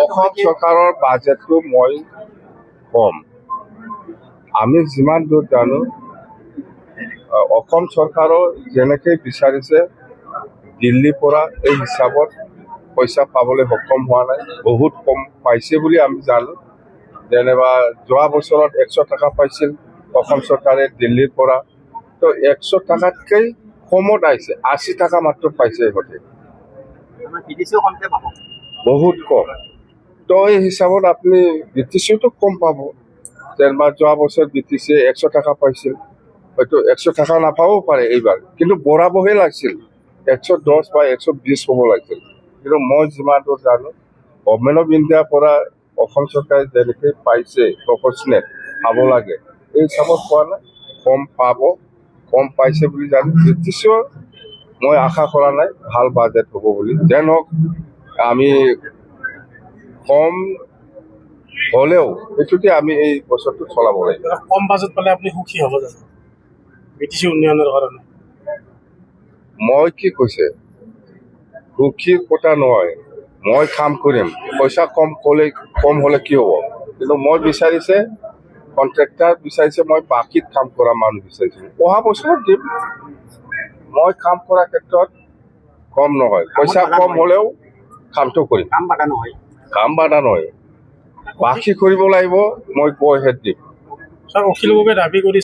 অসম চৰকাৰৰ বাজেটটো মই কম। আমি যিমান দূৰ জানো অসম চৰকাৰৰ যেনেকৈ বিচাৰিছে দিল্লীৰ পৰা এই হিচাপত পইচা পাবলৈ সক্ষম হোৱা নাই, বহুত কম পাইছে বুলি আমি জানো। যেনিবা যোৱা বছৰত 100 টকা পাইছিল অসম চৰকাৰে দিল্লীৰ পৰা, তো 100 টকাতকৈ কমত আহিছে, 80 টকা মাত্ৰ পাইছে সিহঁতে, বহুত কম। তো এই হিচাপত আপুনি BTCতো কম পাব। যেনিবা যোৱা বছৰ BTC 100 টকা পাইছিল, হয়তো 100 টকা নাপাবও পাৰে এইবাৰ, কিন্তু বঢ়াবহে লাগিছিল, 110 বা 120 হ'ব লাগিছিল। কিন্তু মই যিমান দূৰ জানো গভৰ্ণমেণ্ট অফ ইণ্ডিয়াৰ পৰা অসম চৰকাৰে যেনেকৈ পাইছে প্ৰপৰ্চনেট পাব লাগে, এই হিচাপত পোৱা নাই, কম পাব, কম পাইছে বুলি জানো। BTCও মই আশা কৰা নাই ভাল বাজেট হ'ব বুলি। যেন হওক আমি কম হ'লেও সেইটোতে আমি এই বছৰটো চলাব লাগিব। কম বাজেট পালে আপুনি সুখী হ'ব জানো BTC উন্নয়নৰ কাৰণে? মই কি কৈছে সুখীৰ কথা নহয়, মই কাম কৰিম, পইচা কম হ'লে কি হ'ব, কিন্তু মই বিচাৰিছে কণ্ট্ৰেক্টাৰ বিচাৰিছে মই বাকীত কাম কৰা মানুহ বিচাৰিছোঁ। অহা বছৰত দিম, মই কাম কৰাৰ ক্ষেত্ৰত কম নহয়, পইচা কম হ'লেও কামটো কৰিম, কাম বাধা নহয়, বাকী কৰিব লাগিব, মই গৈ হেড দিম। ছাৰ অখিল গগৈয়ে দাবী কৰিছে